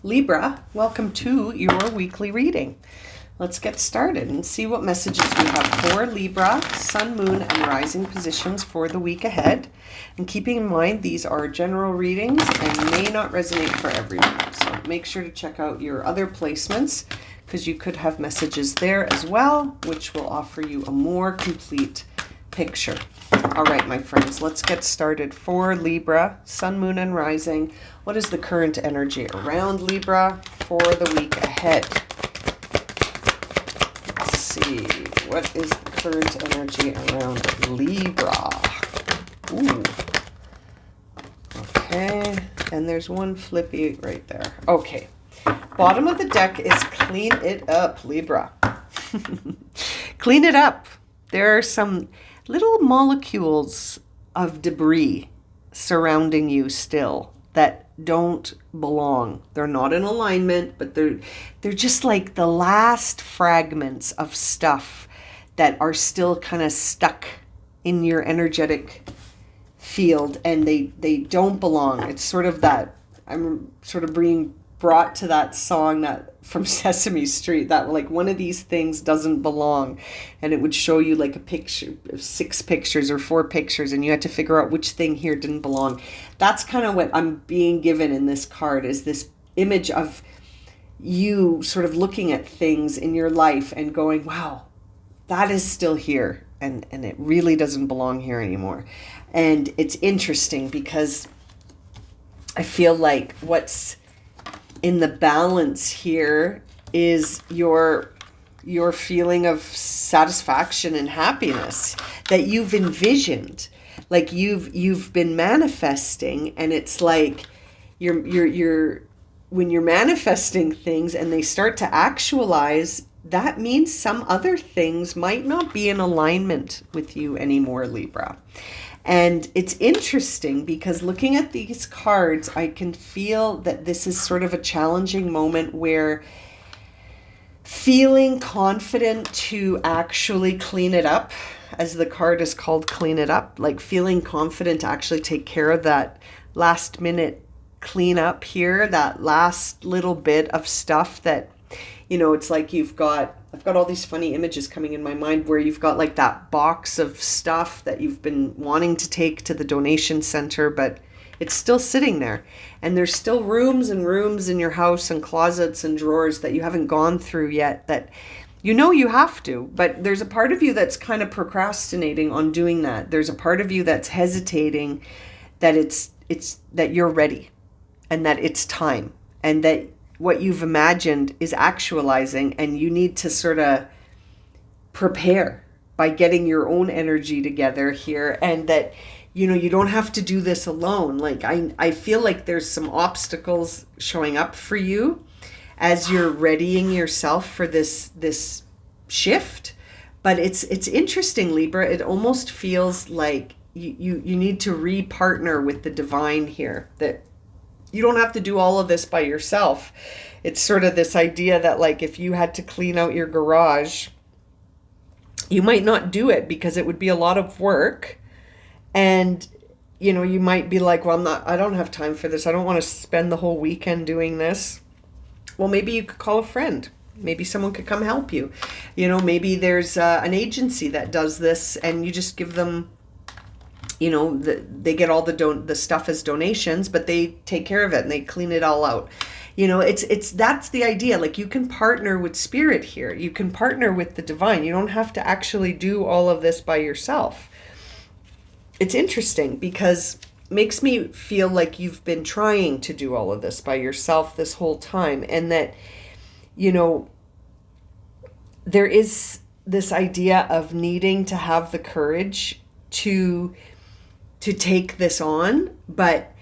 Libra, welcome to your weekly reading. Let's get started and see what messages we have for Libra, Sun, Moon, and Rising positions for the week ahead. And keeping in mind, these are general readings and may not resonate for everyone. So make sure to check out your other placements because you could have messages there as well, which will offer you a more complete picture. All right, my friends, let's get started. For Libra, Sun, Moon, and Rising, what is the current energy around Libra for the week ahead? Let's see, what is the current energy around Libra? Ooh. Okay, and there's one flippy right there. Okay, bottom of the deck is clean it up, Libra. Clean it up. There are some little molecules of debris surrounding you still that don't belong. They're not in alignment, but they're just like the last fragments of stuff that are still kind of stuck in your energetic field, and they don't belong. It's sort of that, I'm sort of being brought to that song that from Sesame Street, that like one of these things doesn't belong, and it would show you like a picture, 6 pictures or 4 pictures, and you had to figure out which thing here didn't belong. That's kind of what I'm being given in this card, is this image of you sort of looking at things in your life and going, wow, that is still here, and it really doesn't belong here anymore. And it's interesting because I feel like what's in the balance here is your feeling of satisfaction and happiness that you've envisioned, like you've been manifesting. And it's like you're when you're manifesting things and they start to actualize, that means some other things might not be in alignment with you anymore, Libra. And it's interesting because looking at these cards, I can feel that this is sort of a challenging moment where feeling confident to actually clean it up, as the card is called, clean it up, like feeling confident to actually take care of that last minute clean up here, that last little bit of stuff that, it's like I've got all these funny images coming in my mind where you've got like that box of stuff that you've been wanting to take to the donation center, but it's still sitting there. And there's still rooms and rooms in your house and closets and drawers that you haven't gone through yet that you have to, but there's a part of you that's kind of procrastinating on doing that. There's a part of you that's hesitating that it's that you're ready and that it's time and that what you've imagined is actualizing, and you need to sort of prepare by getting your own energy together here, and that you don't have to do this alone. Like I feel like there's some obstacles showing up for you as you're readying yourself for this shift. But it's interesting, Libra. It almost feels like you need to re-partner with the divine here, that you don't have to do all of this by yourself. It's sort of this idea that like if you had to clean out your garage, you might not do it because it would be a lot of work. And, you might be like, well, I don't have time for this. I don't want to spend the whole weekend doing this. Well, maybe you could call a friend. Maybe someone could come help you. Maybe there's an agency that does this, and you just give them, they get all the stuff as donations, but they take care of it and they clean it all out. That's the idea. Like, you can partner with spirit here. You can partner with the divine. You don't have to actually do all of this by yourself. It's interesting because it makes me feel like you've been trying to do all of this by yourself this whole time, and that, there is this idea of needing to have the courage to take this on, but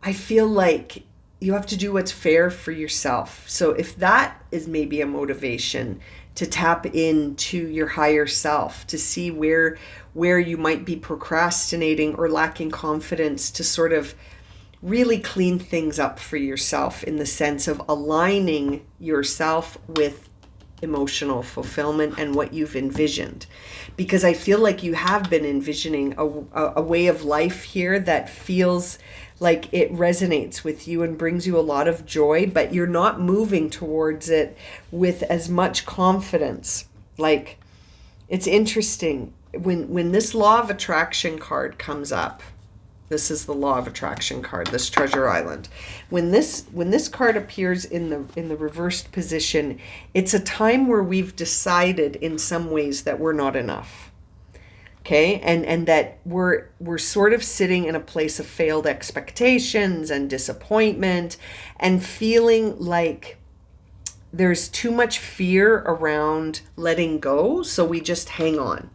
I feel like you have to do what's fair for yourself. So if that is maybe a motivation to tap into your higher self, to see where you might be procrastinating or lacking confidence, to sort of really clean things up for yourself in the sense of aligning yourself with emotional fulfillment and what you've envisioned. Because I feel like you have been envisioning a way of life here that feels like it resonates with you and brings you a lot of joy, but you're not moving towards it with as much confidence. Like, it's interesting when this law of attraction card comes up. This is the law of attraction card, this treasure island. When this card appears in the reversed position, it's a time where we've decided in some ways that we're not enough. Okay, and that we're sort of sitting in a place of failed expectations and disappointment and feeling like there's too much fear around letting go, so we just hang on.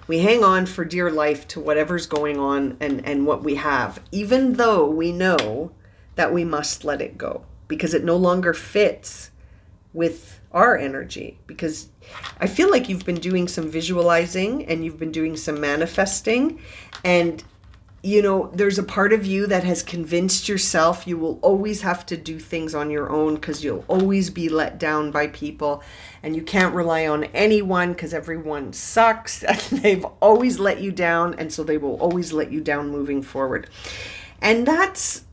We hang on for dear life to whatever's going on and what we have, even though we know that we must let it go because it no longer fits with our energy. Because I feel like you've been doing some visualizing and you've been doing some manifesting, and you know, there's a part of you that has convinced yourself you will always have to do things on your own because you'll always be let down by people and you can't rely on anyone because everyone sucks and they've always let you down, and so they will always let you down moving forward. And that's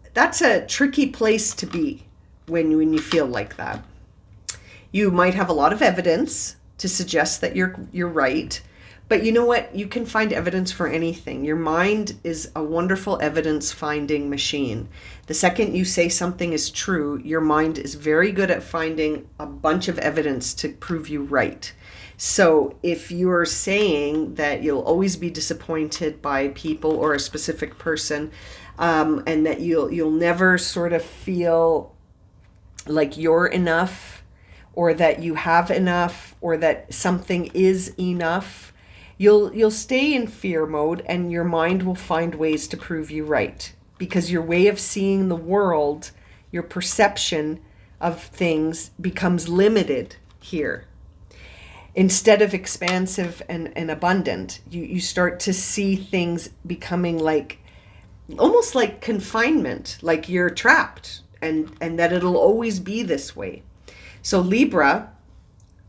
a tricky place to be when you feel like that. You might have a lot of evidence to suggest that you're right. But you know what? You can find evidence for anything. Your mind is a wonderful evidence finding machine. The second you say something is true, your mind is very good at finding a bunch of evidence to prove you right. So if you're saying that you'll always be disappointed by people or a specific person, and that you'll never sort of feel like you're enough, or that you have enough, or that something is enough, you'll stay in fear mode, and your mind will find ways to prove you right, because your way of seeing the world, your perception of things becomes limited here. Instead of expansive and abundant, you start to see things becoming like, almost like confinement, like you're trapped, and that it'll always be this way. So Libra,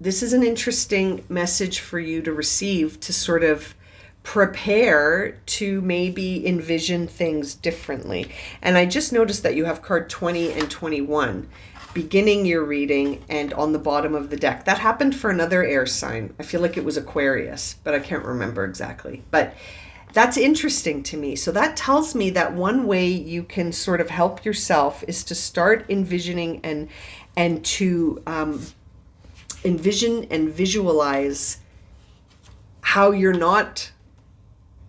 this is an interesting message for you to receive, to sort of prepare to maybe envision things differently. And I just noticed that you have card 20 and 21 beginning your reading and on the bottom of the deck. That happened for another air sign. I feel like it was Aquarius, but I can't remember exactly. But that's interesting to me. So that tells me that one way you can sort of help yourself is to start envisioning and to envision and visualize how you're not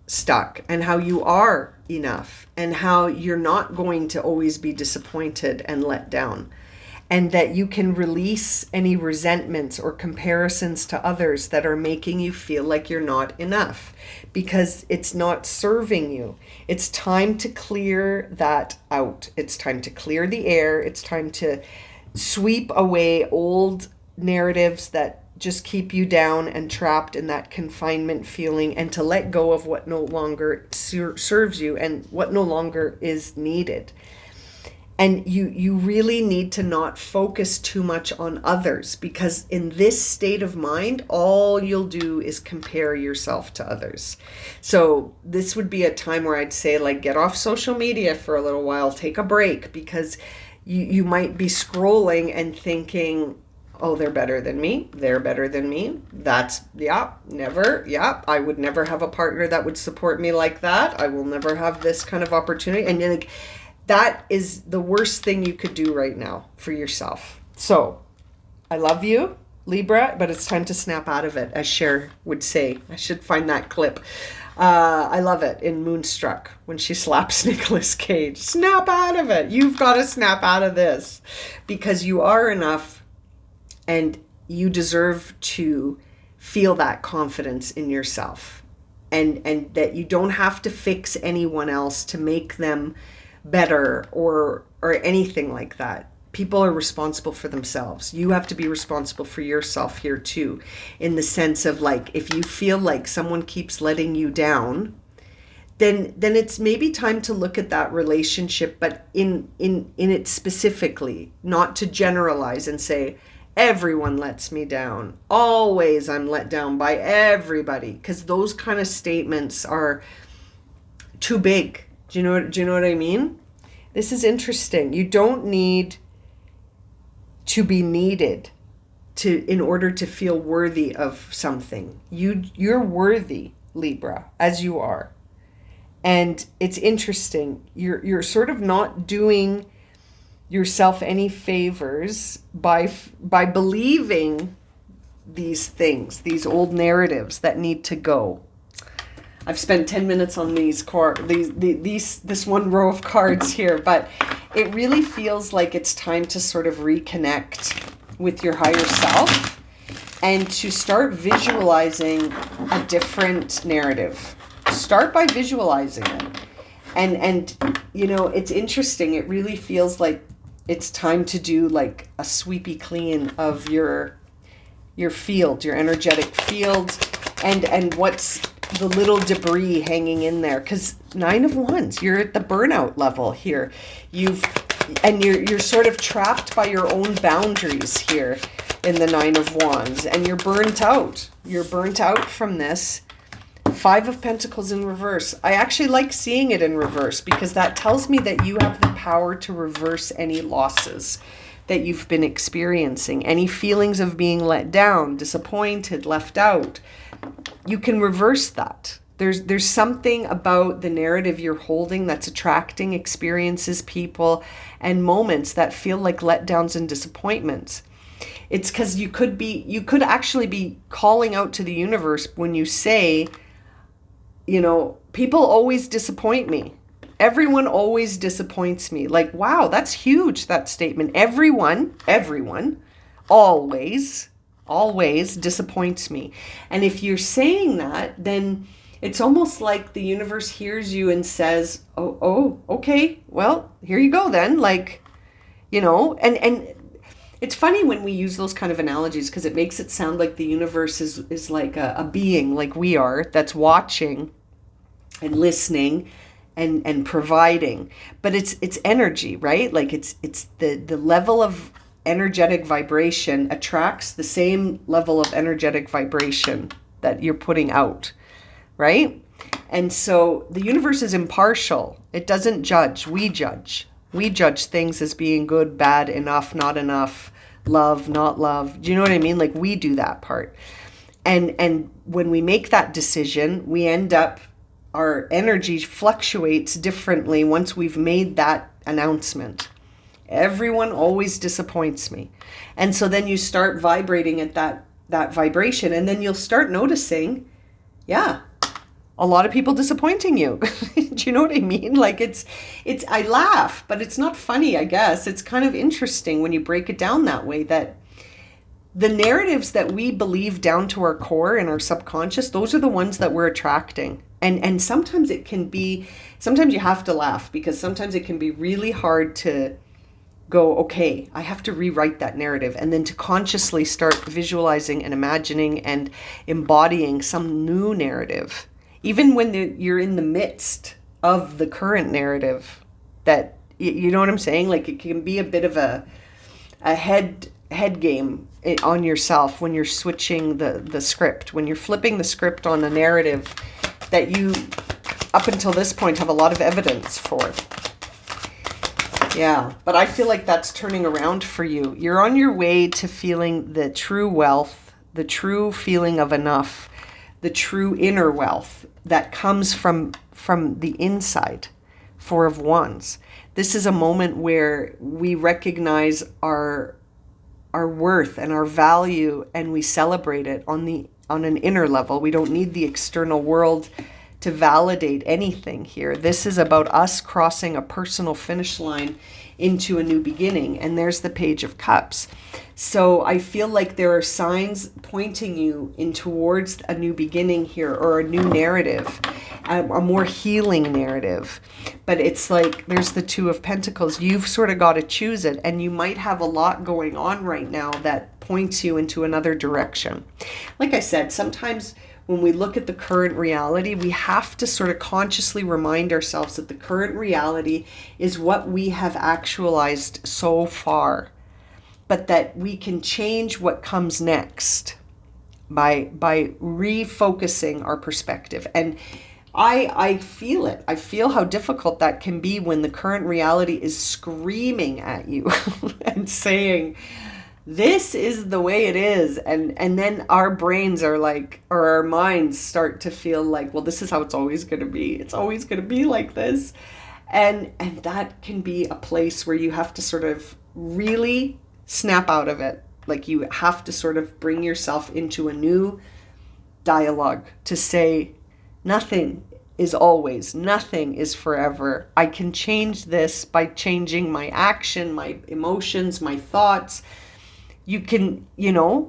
stuck and how you are enough and how you're not going to always be disappointed and let down, and that you can release any resentments or comparisons to others that are making you feel like you're not enough because it's not serving you. It's time to clear that out. It's time to clear the air. It's time to sweep away old narratives that just keep you down and trapped in that confinement feeling, and to let go of what no longer serves you and what no longer is needed. And you really need to not focus too much on others, because in this state of mind, all you'll do is compare yourself to others. So this would be a time where I'd say, like, get off social media for a little while, take a break, because you might be scrolling and thinking, oh, they're better than me. They're better than me. That's, never. I would never have a partner that would support me like that. I will never have this kind of opportunity. And you're like, that is the worst thing you could do right now for yourself. So I love you, Libra, but it's time to snap out of it, as Cher would say. I should find that clip. I love it in Moonstruck when she slaps Nicolas Cage. Snap out of it. You've got to snap out of this, because you are enough and you deserve to feel that confidence in yourself, and that you don't have to fix anyone else to make them better or anything like that. People are responsible for themselves. You have to be responsible for yourself here too, in the sense of, like, if you feel like someone keeps letting you down, then it's maybe time to look at that relationship, but in it specifically, not to generalize and say Everyone lets me down. Always I'm let down by everybody. Because those kind of statements are too big. Do you know what I mean? This is interesting. You don't need to be needed in order to feel worthy of something. You're worthy, Libra, as you are. And it's interesting. You're sort of not doing yourself any favors by believing these things, these old narratives that need to go. I've spent 10 minutes on this one row of cards here, but it really feels like it's time to sort of reconnect with your higher self and to start visualizing a different narrative. Start by visualizing it. And you know, it's interesting. It really feels like it's time to do like a sweepy clean of your field, your energetic field, and what's the little debris hanging in there. Because 9 of Wands, you're at the burnout level here. You're sort of trapped by your own boundaries here in the 9 of Wands, and you're burnt out. You're burnt out from this. 5 of Pentacles in reverse. I actually like seeing it in reverse because that tells me that you have the power to reverse any losses that you've been experiencing, any feelings of being let down, disappointed, left out. You can reverse that. There's something about the narrative you're holding that's attracting experiences, people, and moments that feel like letdowns and disappointments. It's because you could actually be calling out to the universe when you say, you know, people always disappoint me. Everyone always disappoints me. Like, wow, that's huge, that statement. Everyone, always disappoints me. And if you're saying that, then it's almost like the universe hears you and says, oh, okay, well, here you go then. Like, you know, and it's funny when we use those kind of analogies because it makes it sound like the universe is like a being like we are that's watching and listening and providing. But it's energy, right? Like it's the level of energetic vibration attracts the same level of energetic vibration that you're putting out, right? And so the universe is impartial. It doesn't judge. We judge. We judge things as being good, bad, enough, not enough, love, not love. Do you know what I mean? Like we do that part. And when we make that decision, we end up, our energy fluctuates differently once we've made that announcement. Everyone always disappoints me. And so then you start vibrating at that vibration, and then you'll start noticing, yeah, a lot of people disappointing you. Do you know what I mean? Like it's I laugh, but it's not funny, I guess. It's kind of interesting when you break it down that way, that the narratives that we believe down to our core and our subconscious, those are the ones that we're attracting. And sometimes sometimes you have to laugh because sometimes it can be really hard to go, okay, I have to rewrite that narrative, and then to consciously start visualizing and imagining and embodying some new narrative. Even when you're in the midst of the current narrative, that, you know what I'm saying? Like it can be a bit of a head game on yourself when you're switching the script, when you're flipping the script on a narrative that you, up until this point, have a lot of evidence for. Yeah, but I feel like that's turning around for you. You're on your way to feeling the true wealth, the true feeling of enough, the true inner wealth that comes from the inside. 4 of Wands. This is a moment where we recognize our worth and our value, and we celebrate it on an inner level. We don't need the external world to validate anything here. This is about us crossing a personal finish line into a new beginning. And there's the Page of Cups. So I feel like there are signs pointing you in towards a new beginning here, or a new narrative, a more healing narrative. But it's like there's the 2 of Pentacles. You've sort of got to choose it, and you might have a lot going on right now that points you into another direction. Like I said, sometimes when we look at the current reality, we have to sort of consciously remind ourselves that the current reality is what we have actualized so far. but that we can change what comes next by refocusing our perspective. And I feel it. I feel how difficult that can be when the current reality is screaming at you and saying, this is the way it is. And then our brains are like, or our minds start to feel like, well, this is how it's always going to be. It's always going to be like this. And that can be a place where you have to sort of really snap out of it. Like you have to sort of bring yourself into a new dialogue to say, nothing is always, nothing is forever. I can change this by changing my action, my emotions, my thoughts. You can,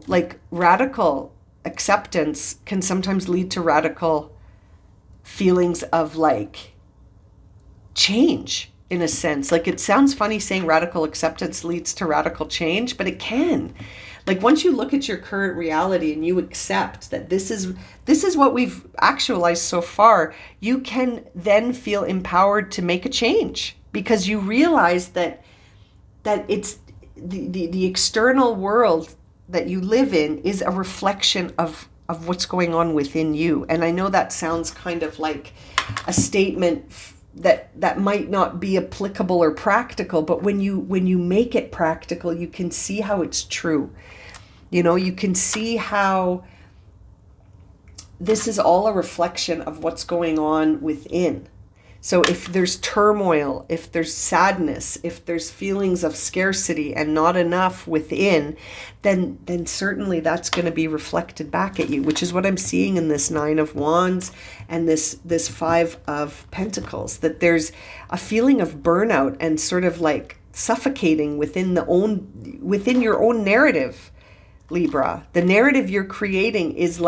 like radical acceptance can sometimes lead to radical feelings of like change, in a sense. Like it sounds funny saying radical acceptance leads to radical change, but it can. Like once you look at your current reality and you accept that this is what we've actualized so far, you can then feel empowered to make a change, because you realize that it's the external world that you live in is a reflection of what's going on within you. And I know that sounds kind of like a statement that might not be applicable or practical, but when you make it practical, you can see how it's true. You can see how this is all a reflection of what's going on within. So if there's turmoil, if there's sadness, if there's feelings of scarcity and not enough within, then certainly that's going to be reflected back at you, which is what I'm seeing in this 9 of Wands and this 5 of Pentacles, that there's a feeling of burnout and sort of like suffocating within your own narrative, Libra. The narrative you're creating is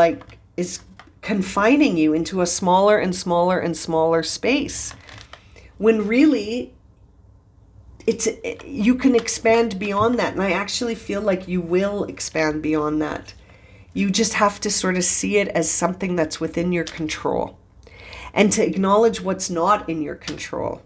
confining you into a smaller and smaller and smaller space, when really you can expand beyond that. And I actually feel like you will expand beyond that. You just have to sort of see it as something that's within your control, and to acknowledge what's not in your control.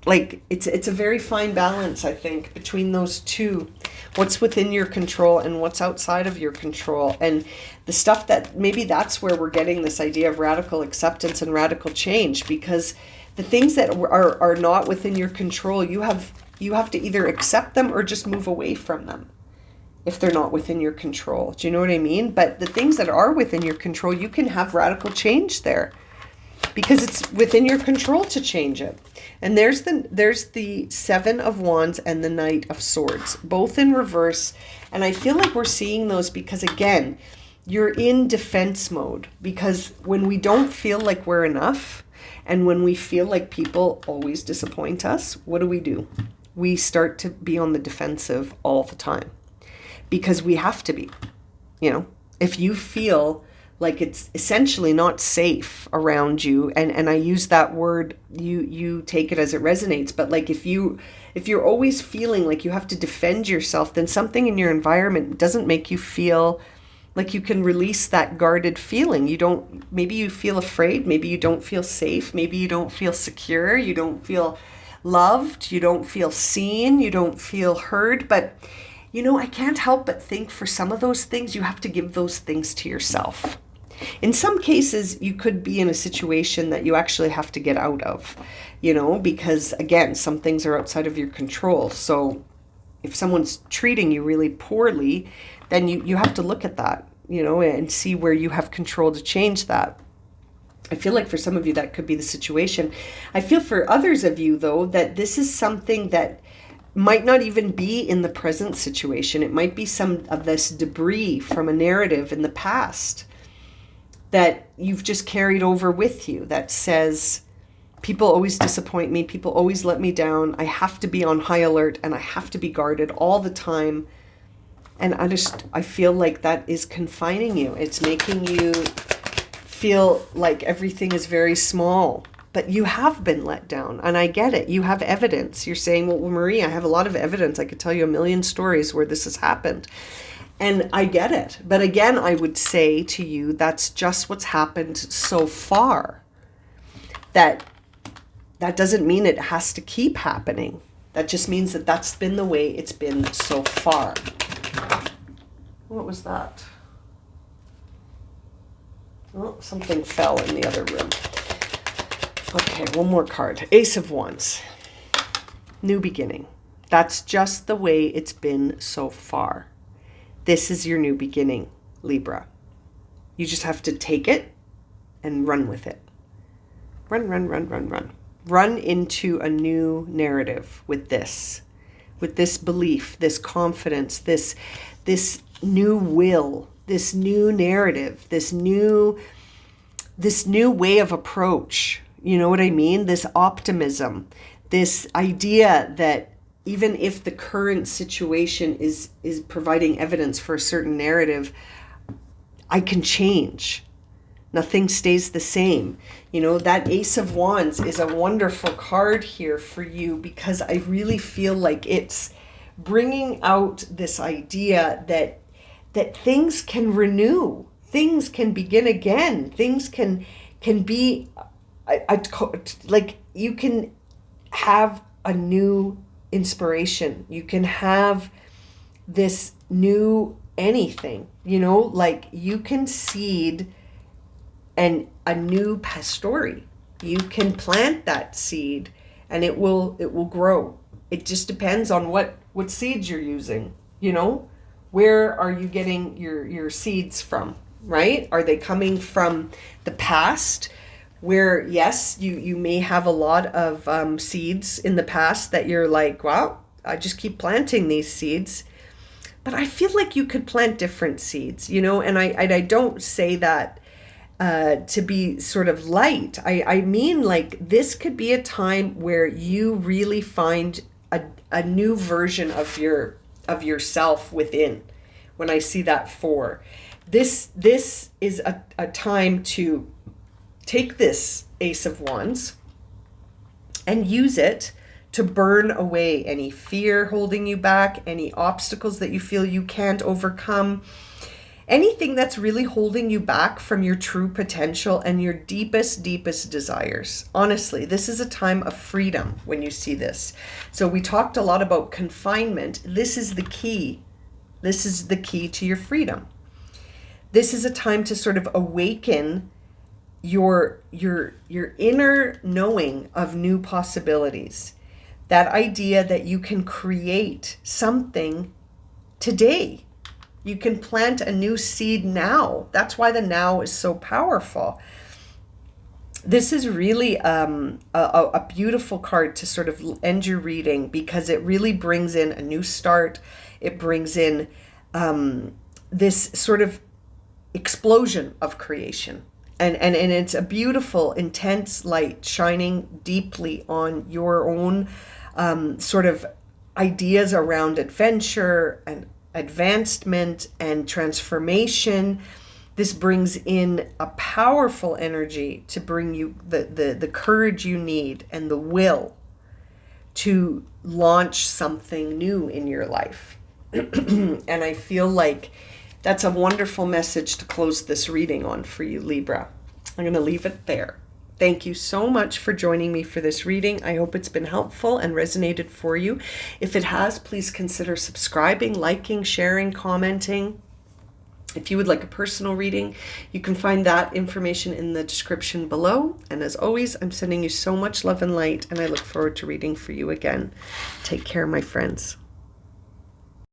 Like it's a very fine balance, I think, between those two. What's within your control and what's outside of your control. And the stuff that maybe that's where we're getting this idea of radical acceptance and radical change, because the things that are not within your control, you have to either accept them or just move away from them if they're not within your control. Do you know what I mean? But the things that are within your control, you can have radical change there, because it's within your control to change it. And there's the 7 of Wands and the Knight of Swords, both in reverse. And I feel like we're seeing those because, again, you're in defense mode. Because when we don't feel like we're enough, and when we feel like people always disappoint us, what do? We start to be on the defensive all the time, because we have to be. If you feel like it's essentially not safe around you, and I use that word, you take it as it resonates, but like if you're always feeling like you have to defend yourself, then something in your environment doesn't make you feel like you can release that guarded feeling. Maybe you feel afraid, maybe you don't feel safe, maybe you don't feel secure, you don't feel loved, you don't feel seen, you don't feel heard. But I can't help but think for some of those things, you have to give those things to yourself. In some cases, you could be in a situation that you actually have to get out of, because, again, some things are outside of your control. So if someone's treating you really poorly, then you have to look at that, and see where you have control to change that. I feel like for some of you, that could be the situation. I feel for others of you, though, that this is something that might not even be in the present situation. It might be some of this debris from a narrative in the past that you've just carried over with you, that says, people always disappoint me, people always let me down, I have to be on high alert, and I have to be guarded all the time. And I feel like that is confining you. It's making you feel like everything is very small. But you have been let down, and I get it. You have evidence. You're saying, well, Marie, I have a lot of evidence. I could tell you a million stories where this has happened. And I get it. But again, I would say to you, that's just what's happened so far. That doesn't mean it has to keep happening. That just means that that's been the way it's been so far. What was that? Oh, something fell in the other room. Okay, one more card. Ace of Wands. New beginning. That's just the way it's been so far. This is your new beginning, Libra. You just have to take it and run with it. Run, run, run, run, run. Run into a new narrative with this belief, this confidence, this new will, this new narrative, this new way of approach. You know what I mean? This optimism, this idea that even if the current situation is providing evidence for a certain narrative, I can change. Nothing stays the same. You know, that Ace of Wands is a wonderful card here for you because I really feel like it's bringing out this idea that things can renew, things can begin again, things can be like you can have a new inspiration. You can have this new anything, you know, like you can seed and a new story. You can plant that seed and it will grow. It just depends on what seeds you're using, you know. Where are you getting your seeds from, right? Are they coming from the past where, yes, you may have a lot of seeds in the past that you're like, wow, I just keep planting these seeds. But I feel like you could plant different seeds, you know, and I don't say that to be sort of light. I mean, like, this could be a time where you really find a new version of yourself within. When I see that 4, this is a time to take this Ace of Wands and use it to burn away any fear holding you back, any obstacles that you feel you can't overcome, anything that's really holding you back from your true potential and your deepest desires. Honestly, this is a time of freedom when you see this. So we talked a lot about confinement. This is the key. This is the key to your freedom. This is a time to sort of awaken your inner knowing of new possibilities. That idea that you can create something today. You can plant a new seed now. That's why the now is so powerful. This is really a beautiful card to sort of end your reading because it really brings in a new start. It brings in this sort of explosion of creation. And it's a beautiful, intense light shining deeply on your own sort of ideas around adventure and advancement and transformation. This brings in a powerful energy to bring you the courage you need and the will to launch something new in your life. And I feel like that's a wonderful message to close this reading on for you, Libra. I'm going to leave it there. Thank you so much for joining me for this reading. I hope it's been helpful and resonated for you. If it has, please consider subscribing, liking, sharing, commenting. If you would like a personal reading, you can find that information in the description below. And as always, I'm sending you so much love and light, and I look forward to reading for you again. Take care, my friends.